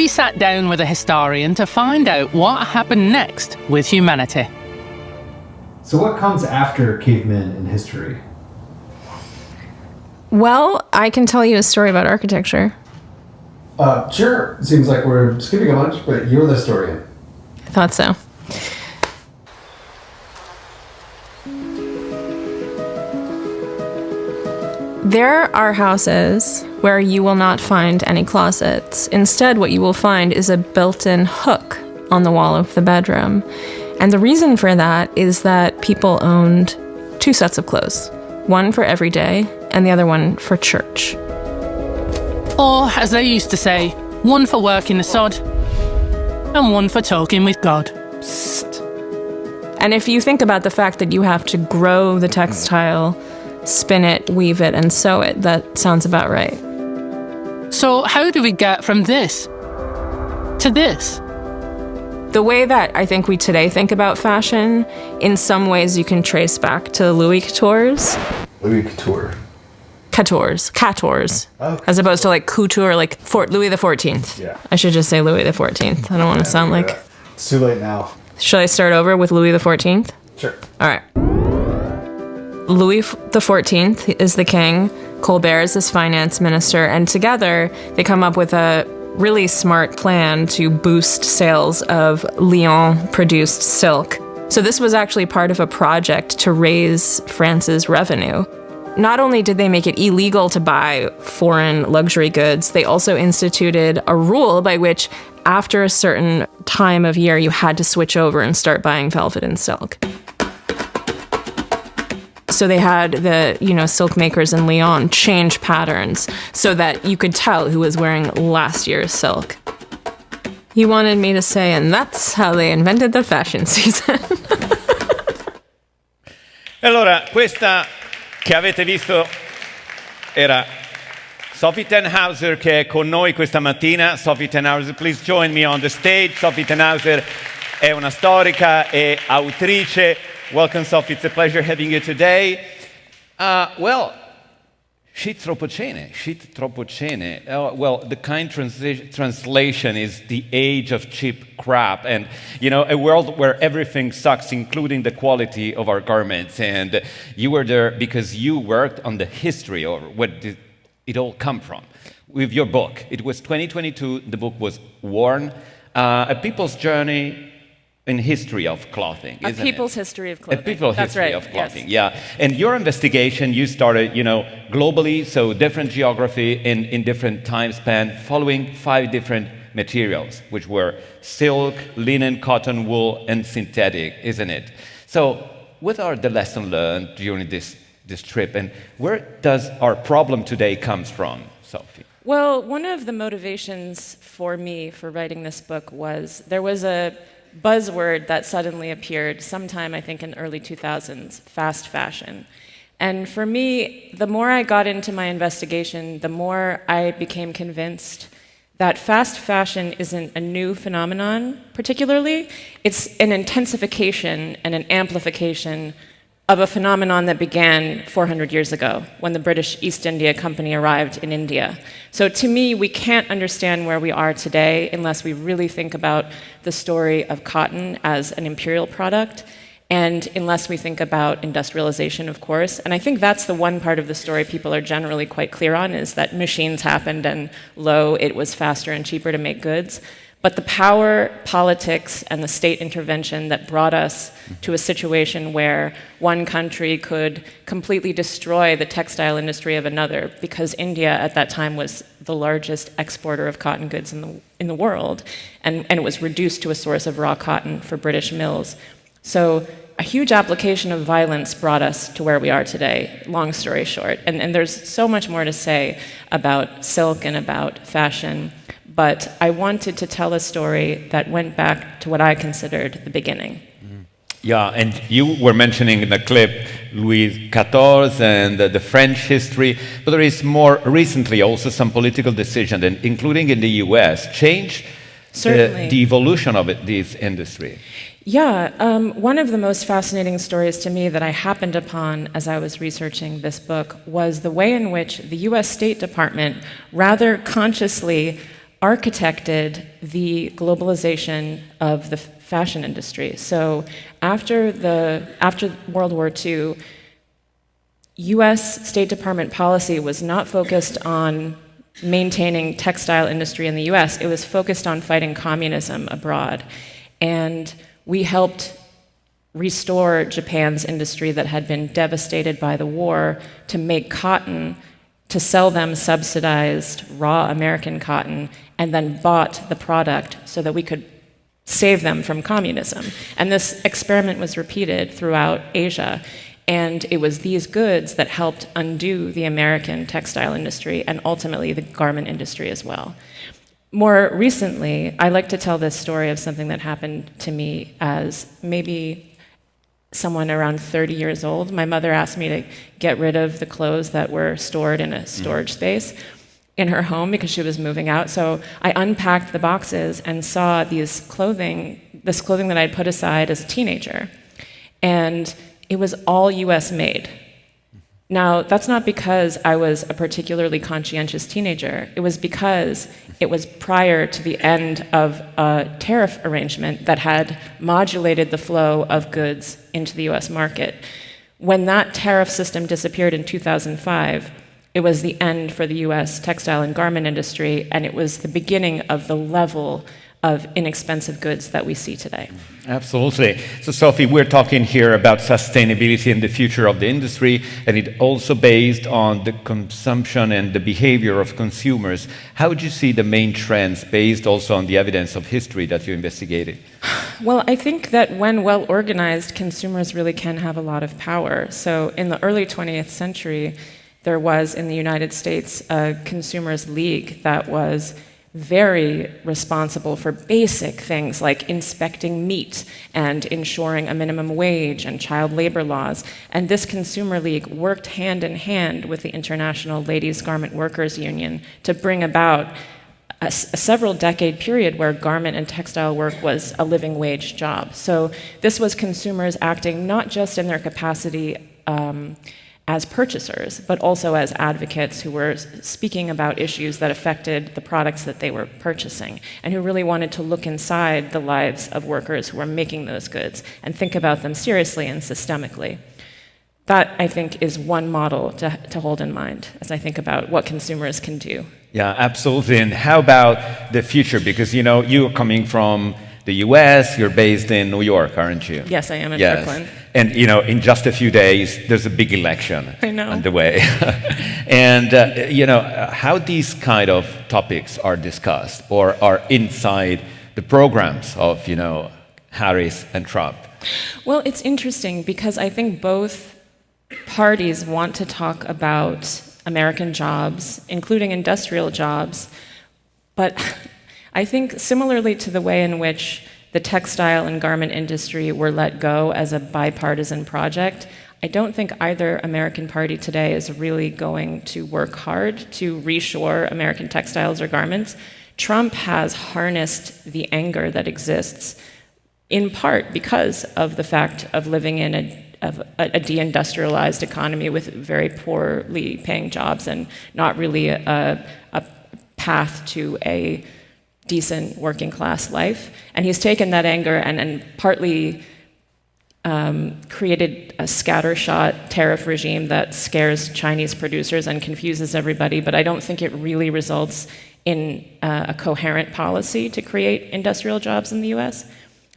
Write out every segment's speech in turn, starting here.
we sat down with a historian to find out what happened next with humanity. So what comes after cavemen in history? Well, I can tell you a story about architecture. Sure. Seems like we're skipping a bunch, but you're the historian. I thought so. There are houses where you will not find any closets. Instead, what you will find is a built-in hook on the wall of the bedroom. And the reason for that is that people owned 2 sets of clothes. One for every day, and the other one for church. Or, as they used to say, one for working the sod, and one for talking with God. Psst. And if you think about the fact that you have to grow the textile, spin it, weave it, and sew it, that sounds about right. So how do we get from this to this? The way that I think we today think about fashion, in some ways you can trace back to Louis Couture's. Louis Couture. Couture's. Oh. As opposed to like couture, like Louis XIV. Yeah. I should just say Louis XIV. I don't want to sound like... It's too late now. Should I start over with Louis XIV? Sure. All right. Louis XIV is the king, Colbert is his finance minister, and together they come up with a really smart plan to boost sales of Lyon-produced silk. So this was actually part of a project to raise France's revenue. Not only did they make it illegal to buy foreign luxury goods, they also instituted a rule by which after a certain time of year you had to switch over and start buying velvet and silk. So they had the, silk makers in Lyon change patterns so that you could tell who was wearing last year's silk. He wanted me to say, and that's how they invented the fashion season. Allora, questa che avete visto era Sofi Thanhauser, che è con noi questa mattina. Sofi Thanhauser, please join me on the stage. Sofi Thanhauser è una storica e autrice. Welcome, Sofi. It's a pleasure having you today. Shit troppo cene. The kind translation is the age of cheap crap, and a world where everything sucks, including the quality of our garments. And you were there because you worked on the history of where did it all come from with your book. It was 2022. The book was Worn, A People's Journey in history of clothing, isn't it? A people's history of clothing. A people's That's history right. of clothing, yes. yeah. And your investigation, you started, globally, so different geography in different time span, following 5 different materials, which were silk, linen, cotton, wool, and synthetic, isn't it? So what are the lessons learned during this trip, and where does our problem today comes from, Sofi? Well, one of the motivations for me for writing this book was there was a buzzword that suddenly appeared sometime, I think, in the early 2000s, fast fashion. And for me, the more I got into my investigation, the more I became convinced that fast fashion isn't a new phenomenon, particularly. It's an intensification and an amplification of a phenomenon that began 400 years ago when the British East India Company arrived in India. So to me, we can't understand where we are today unless we really think about the story of cotton as an imperial product, and unless we think about industrialization, of course. And I think that's the one part of the story people are generally quite clear on, is that machines happened and it was faster and cheaper to make goods. But the power, politics, and the state intervention that brought us to a situation where one country could completely destroy the textile industry of another, because India at that time was the largest exporter of cotton goods in the world, and it was reduced to a source of raw cotton for British mills. So a huge application of violence brought us to where we are today, long story short. And there's so much more to say about silk and about fashion. But I wanted to tell a story that went back to what I considered the beginning. Yeah, and you were mentioning in the clip Louis XIV and the French history, but there is more recently also some political decision, and including in the US, changed the evolution of this industry. Yeah, one of the most fascinating stories to me that I happened upon as I was researching this book was the way in which the US State Department rather consciously architected the globalization of the fashion industry. So after World War II, US State Department policy was not focused on maintaining textile industry in the US, it was focused on fighting communism abroad. And we helped restore Japan's industry that had been devastated by the war to make cotton, to sell them subsidized raw American cotton, and then bought the product so that we could save them from communism. And this experiment was repeated throughout Asia. And it was these goods that helped undo the American textile industry and ultimately the garment industry as well. More recently, I like to tell this story of something that happened to me as maybe someone around 30 years old. My mother asked me to get rid of the clothes that were stored in a storage space in her home because she was moving out. So I unpacked the boxes and saw this clothing that I'd put aside as a teenager. And it was all US made. Now, that's not because I was a particularly conscientious teenager. It was because it was prior to the end of a tariff arrangement that had modulated the flow of goods into the US market. When that tariff system disappeared in 2005, it was the end for the US textile and garment industry, and it was the beginning of the level of inexpensive goods that we see today. Absolutely. So, Sophie, we're talking here about sustainability and the future of the industry, and it also based on the consumption and the behavior of consumers. How would you see the main trends based also on the evidence of history that you investigated? Well, I think that when well organized, consumers really can have a lot of power. So in the early 20th century, there was in the United States a consumers' league that was very responsible for basic things like inspecting meat and ensuring a minimum wage and child labor laws. And this consumer league worked hand in hand with the International Ladies Garment Workers Union to bring about a several decade period where garment and textile work was a living wage job. So this was consumers acting not just in their capacity as purchasers, but also as advocates who were speaking about issues that affected the products that they were purchasing, and who really wanted to look inside the lives of workers who were making those goods and think about them seriously and systemically. That, I think, is one model to hold in mind as I think about what consumers can do. Yeah, absolutely. And how about the future? Because, you know, you're coming from the US, you're based in New York, aren't you? Yes, I am in Brooklyn. And, you know, in just a few days, there's a big election on the way. And, you know, how these kind of topics are discussed or are inside the programs of, you know, Harris and Trump? Well, it's interesting because I think both parties want to talk about American jobs, including industrial jobs, but I think similarly to the way in which the textile and garment industry were let go as a bipartisan project, I don't think either American party today is really going to work hard to reshore American textiles or garments. Trump has harnessed the anger that exists in part because of the fact of living in a deindustrialized economy with very poorly paying jobs and not really a path to a decent working class life. And he's taken that anger and partly created a scattershot tariff regime that scares Chinese producers and confuses everybody, but I don't think it really results in a coherent policy to create industrial jobs in the US.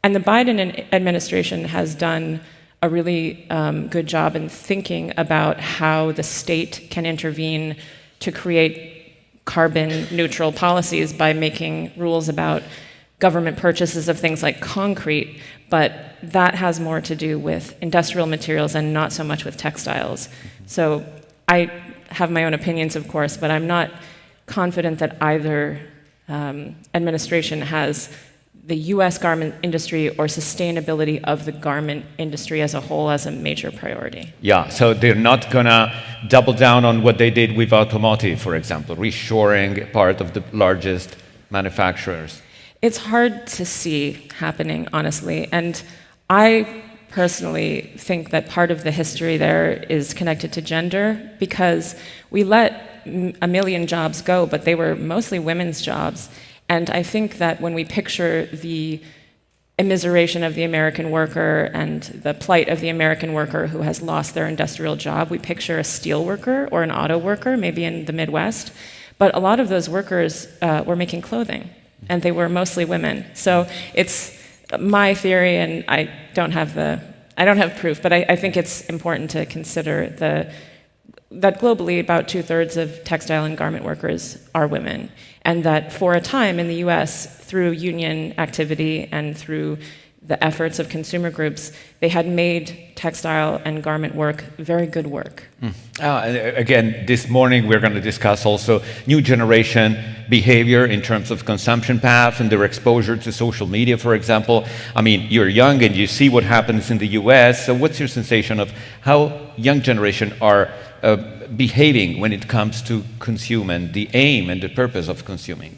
And the Biden administration has done a really good job in thinking about how the state can intervene to create carbon neutral policies by making rules about government purchases of things like concrete, but that has more to do with industrial materials and not so much with textiles. So I have my own opinions, of course, but I'm not confident that either administration has the US garment industry or sustainability of the garment industry as a whole as a major priority. Yeah, so they're not gonna double down on what they did with automotive, for example, reshoring part of the largest manufacturers. It's hard to see happening, honestly, and I personally think that part of the history there is connected to gender, because we let a million jobs go, but they were mostly women's jobs. And I think that when we picture the immiseration of the American worker and the plight of the American worker who has lost their industrial job, we picture a steel worker or an auto worker, maybe in the Midwest. But a lot of those workers were making clothing, and they were mostly women. So it's my theory, and I don't have proof, but I think it's important to consider that globally about 2/3 of textile and garment workers are women, and that for a time in the US, through union activity and through the efforts of consumer groups, they had made textile and garment work very good work. Again, this morning we're going to discuss also new generation behavior in terms of consumption paths and their exposure to social media, for example. I mean, you're young and you see what happens in the US, so what's your sensation of how young generation are behaving when it comes to consume and the aim and the purpose of consuming?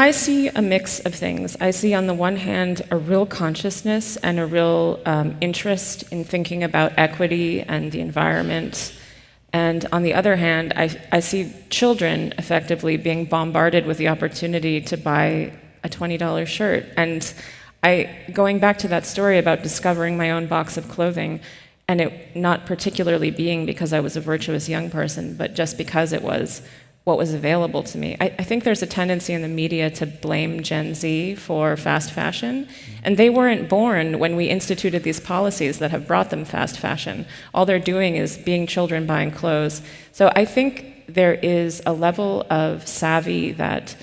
I see a mix of things. I see on the one hand a real consciousness and a real interest in thinking about equity and the environment. And on the other hand, I see children effectively being bombarded with the opportunity to buy a $20 shirt. And going back to that story about discovering my own box of clothing, and it not particularly being because I was a virtuous young person, but just because it was what was available to me. I think there's a tendency in the media to blame Gen Z for fast fashion, and they weren't born when we instituted these policies that have brought them fast fashion. All they're doing is being children buying clothes. So I think there is a level of savvy that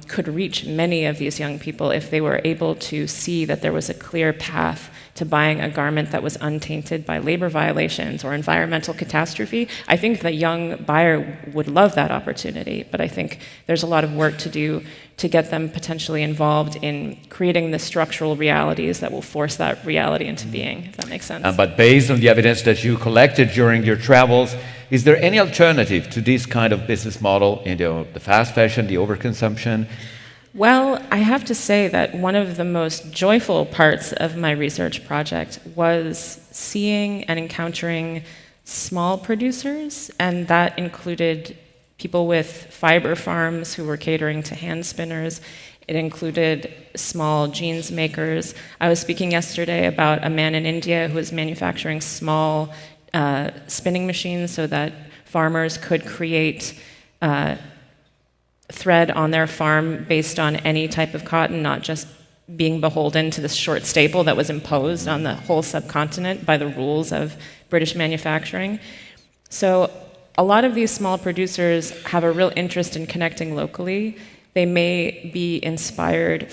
could reach many of these young people if they were able to see that there was a clear path to buying a garment that was untainted by labor violations or environmental catastrophe. I think the young buyer would love that opportunity, but I think there's a lot of work to do to get them potentially involved in creating the structural realities that will force that reality into being, if that makes sense. But based on the evidence that you collected during your travels, is there any alternative to this kind of business model, the fast fashion, the overconsumption? Well, I have to say that one of the most joyful parts of my research project was seeing and encountering small producers, and that included people with fiber farms who were catering to hand spinners. It included small jeans makers. I was speaking yesterday about a man in India who was manufacturing small spinning machines so that farmers could create thread on their farm based on any type of cotton, not just being beholden to this short staple that was imposed on the whole subcontinent by the rules of British manufacturing. So a lot of these small producers have a real interest in connecting locally. They may be inspired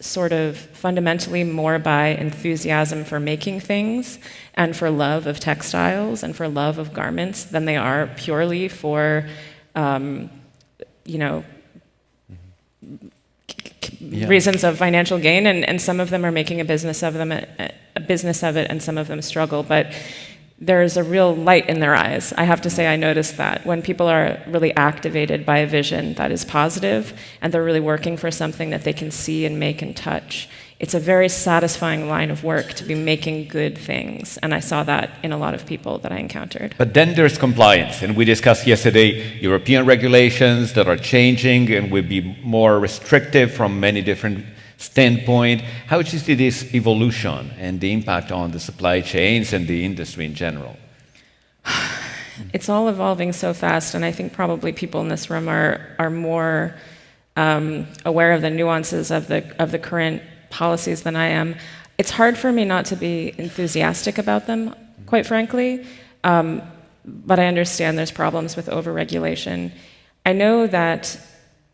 sort of fundamentally more by enthusiasm for making things and for love of textiles and for love of garments than they are purely for reasons of financial gain, and some of them are making a business of it, and some of them struggle. But there's a real light in their eyes. I have to say I noticed that when people are really activated by a vision that is positive, and they're really working for something that they can see and make and touch. It's a very satisfying line of work to be making good things, and I saw that in a lot of people that I encountered. But then there's compliance, and we discussed yesterday European regulations that are changing and will be more restrictive from many different standpoints. How do you see this evolution and the impact on the supply chains and the industry in general? It's all evolving so fast, and I think probably people in this room are more aware of the nuances of the current policies than I am. It's hard for me not to be enthusiastic about them, quite frankly, but I understand there's problems with overregulation. I know that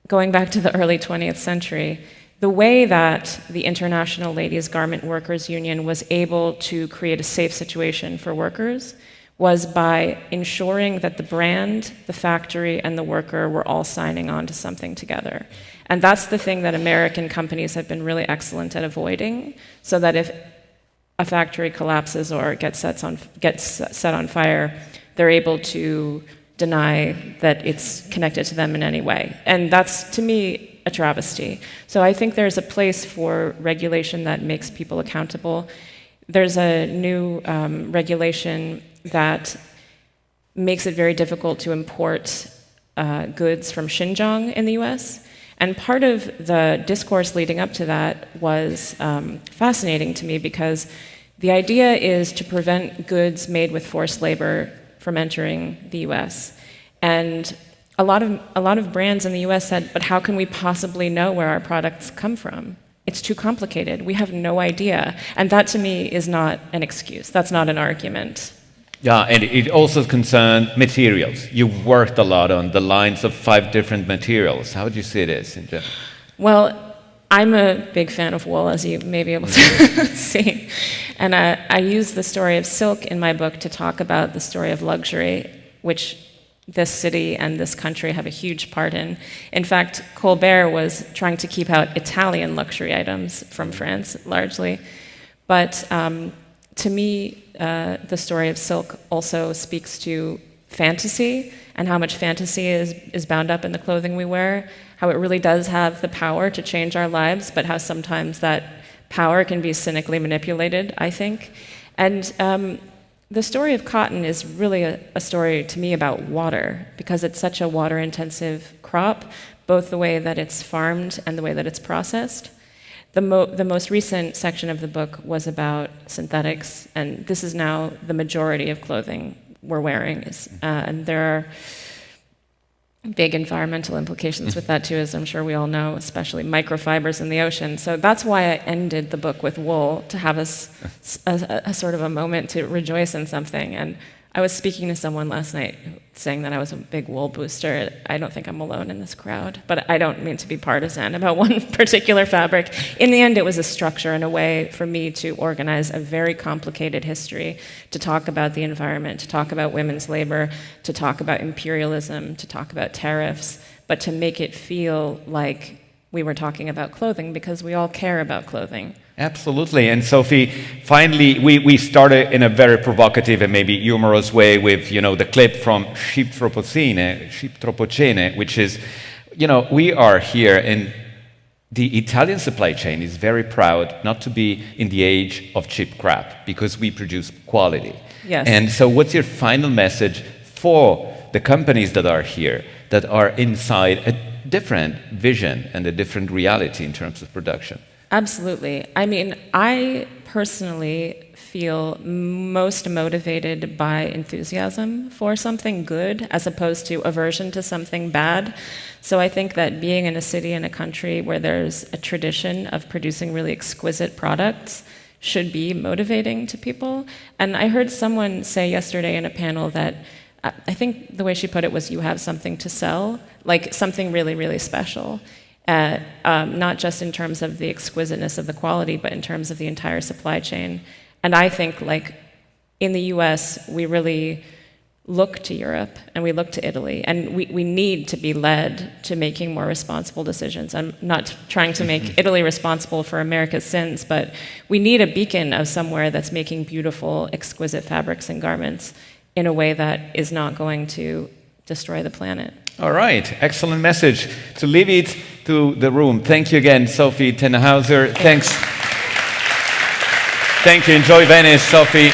going back to the early 20th century, the way that the International Ladies Garment Workers Union was able to create a safe situation for workers was by ensuring that the brand, the factory, and the worker were all signing on to something together. And that's the thing that American companies have been really excellent at avoiding, so that if a factory collapses or gets set on fire, they're able to deny that it's connected to them in any way. And that's, to me, a travesty. So I think there's a place for regulation that makes people accountable. There's a new regulation that makes it very difficult to import goods from Xinjiang in the US. And part of the discourse leading up to that was fascinating to me because the idea is to prevent goods made with forced labor from entering the US. And a lot of brands in the US said, but how can we possibly know where our products come from? It's too complicated. We have no idea. And that to me is not an excuse. That's not an argument. Yeah, and it also concerned materials. You've worked a lot on the lines of 5 different materials. How would you see this in general? Well, I'm a big fan of wool, as you may be able to see. And I use the story of silk in my book to talk about the story of luxury, which this city and this country have a huge part in. In fact, Colbert was trying to keep out Italian luxury items from France, largely. But to me, the story of silk also speaks to fantasy and how much fantasy is bound up in the clothing we wear, how it really does have the power to change our lives, but how sometimes that power can be cynically manipulated, I think. And the story of cotton is really a story to me about water, because it's such a water-intensive crop, both the way that it's farmed and the way that it's processed. The most recent section of the book was about synthetics, and this is now the majority of clothing we're wearing. And there are big environmental implications with that too, as I'm sure we all know, especially microfibers in the ocean. So that's why I ended the book with wool, to have a sort of a moment to rejoice in something. And I was speaking to someone last night saying that I was a big wool booster. I don't think I'm alone in this crowd, but I don't mean to be partisan about one particular fabric. In the end, it was a structure and a way for me to organize a very complicated history, to talk about the environment, to talk about women's labor, to talk about imperialism, to talk about tariffs, but to make it feel like we were talking about clothing, because we all care about clothing. Absolutely. And Sophie, finally, we started in a very provocative and maybe humorous way with, the clip from Ship Tropocene, which is, we are here, and the Italian supply chain is very proud not to be in the age of cheap crap, because we produce quality. Yes. And so what's your final message for the companies that are here, that are inside a different vision and a different reality in terms of production? Absolutely. I mean, I personally feel most motivated by enthusiasm for something good as opposed to aversion to something bad. So I think that being in a city and a country where there's a tradition of producing really exquisite products should be motivating to people. And I heard someone say yesterday in a panel that I think the way she put it was, you have something to sell, like something really, really special. Not just in terms of the exquisiteness of the quality, but in terms of the entire supply chain. And I think, like, in the US, we really look to Europe and we look to Italy, and we need to be led to making more responsible decisions. I'm not trying to make Italy responsible for America's sins, but we need a beacon of somewhere that's making beautiful, exquisite fabrics and garments in a way that is not going to destroy the planet. All right, excellent message. To leave it to the room. Thank you again, Sophie Thanhauser. Thanks. Thank you. Enjoy Venice, Sophie.